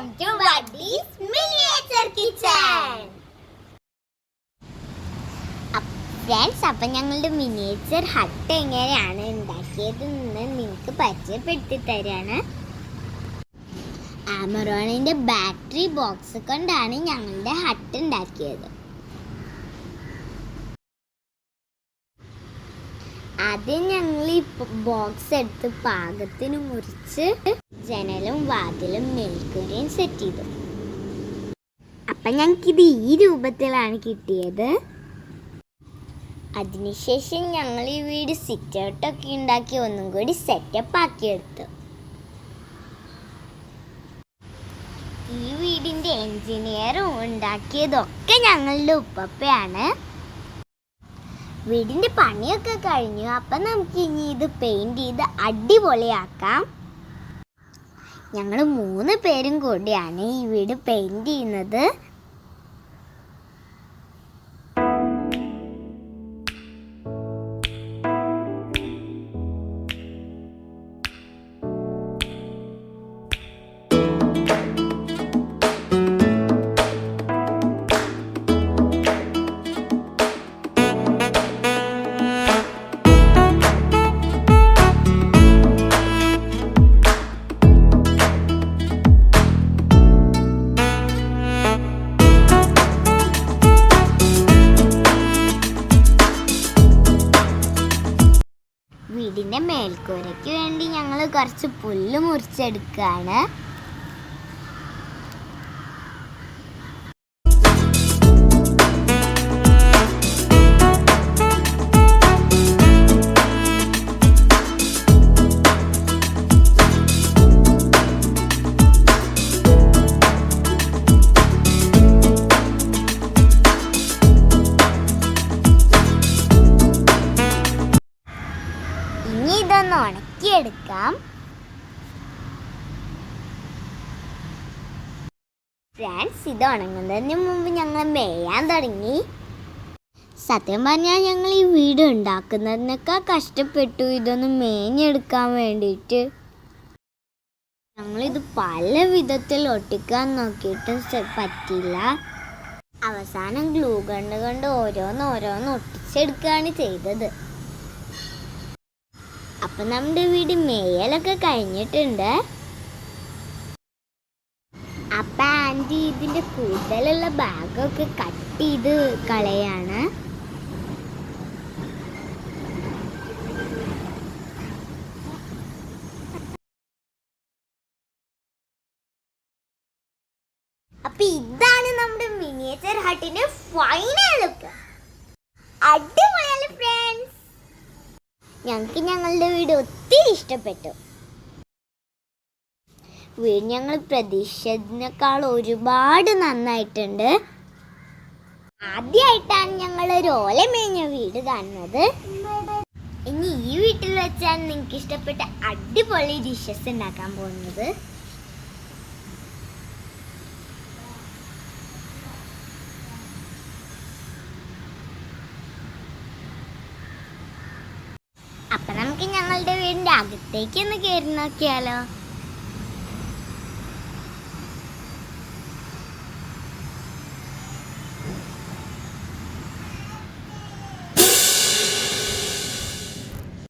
Welcome to വഡ്ഡീസ് miniature kitchen. Friends, അപ്പം ഞങ്ങളുടെ മിനിയേച്ചർ ഹട്ട് എങ്ങനെയാണ് ഉണ്ടാക്കിയതെന്ന് നിങ്ങൾക്ക് പരിചയപ്പെടുത്തി തരാണ്. ആമറോണിൻ്റെ ബാറ്ററി ബോക്സ് കൊണ്ടാണ് ഞങ്ങളുടെ ഹട്ട് ഉണ്ടാക്കിയത്. ആദ്യം ഞങ്ങൾ ഈ ബോക്സ് എടുത്ത് പാകത്തിന് മുറിച്ച് ജനലും വാതിലും മേൽക്കൂരയും സെറ്റ് ചെയ്തു. അപ്പം ഞങ്ങൾക്കിത് ഈ രൂപത്തിലാണ് കിട്ടിയത്. അതിനുശേഷം ഞങ്ങൾ ഈ വീട് സിറ്റ് ഔട്ടൊക്കെ ഉണ്ടാക്കി ഒന്നും കൂടി സെറ്റപ്പ് ആക്കിയെടുത്തു. ഈ വീടിൻ്റെ എൻജിനീയറും ഉണ്ടാക്കിയതൊക്കെ ഞങ്ങളുടെ ഉപ്പപ്പയാണ്. വീടിൻ്റെ പണിയൊക്കെ കഴിഞ്ഞു. അപ്പം നമുക്ക് ഇനി ഇത് പെയിൻറ് ചെയ്ത് അടിപൊളിയാക്കാം. ഞങ്ങൾ 3 പേരും കൂടിയാണ് ഈ വീട് പെയിൻറ് ചെയ്യുന്നത്. വീടിൻ്റെ മേൽക്കൂരയ്ക്ക് വേണ്ടി ഞങ്ങൾ കുറച്ച് പുല്ല് മുറിച്ചെടുക്കുകയാണ്. ഇനി ഇതൊന്ന് ഉണക്കിയെടുക്കാം. ഫ്രണ്ട്സ്, ഇത് ഉണങ്ങുന്നതിന് മുമ്പ് ഞങ്ങൾ മേയാൻ തുടങ്ങി. സത്യം പറഞ്ഞാൽ ഞങ്ങൾ ഈ വീട് ഉണ്ടാക്കുന്നതിനൊക്കെ കഷ്ടപ്പെട്ടു ഇതൊന്ന് മേഞ്ഞെടുക്കാൻ വേണ്ടിയിട്ട്. ഞങ്ങളിത് പല വിധത്തിൽ ഒട്ടിക്കാൻ നോക്കിയിട്ട് പറ്റില്ല. അവസാനം ഗ്ലൂ ഗണ്ണ് കൊണ്ട് ഓരോന്ന് ഒട്ടിച്ചെടുക്കുകയാണ് ചെയ്തത്. അപ്പം നമ്മുടെ വീട് മേയലൊക്കെ കഴിഞ്ഞിട്ടുണ്ട്. അപ്പം ആൻറ്റി ഇതിൻ്റെ കൂടുതലുള്ള ഭാഗമൊക്കെ കട്ട് ചെയ്ത് കളയാണ്. അപ്പം ഇതാണ് നമ്മുടെ മിനിയേച്ചർ ഹട്ടിൻ്റെ ഫൈനൽ ലുക്ക്. അടിപൊളിയല്ലേ ഫ്രണ്ട്സ്? ഞങ്ങൾക്ക് ഞങ്ങളുടെ വീട് ഒത്തിരി ഇഷ്ടപ്പെട്ടു. വീട് ഞങ്ങൾ പ്രതീക്ഷിച്ചതിനേക്കാൾ ഒരുപാട് നന്നായിട്ടുണ്ട്. ആദ്യമായിട്ടാണ് ഞങ്ങൾ ഒരു ഓല മേഞ്ഞ വീട് കാണുന്നത്. ഇനി ഈ വീട്ടിൽ വെച്ചാണ് നിങ്ങൾക്ക് ഇഷ്ടപ്പെട്ട അടിപൊളി ഡിഷസ് ഉണ്ടാക്കാൻ പോകുന്നത്. അപ്പം നമുക്ക് ഞങ്ങളുടെ വീടിൻ്റെ അകത്തേക്ക് ഒന്ന് കയറി നോക്കിയാലോ?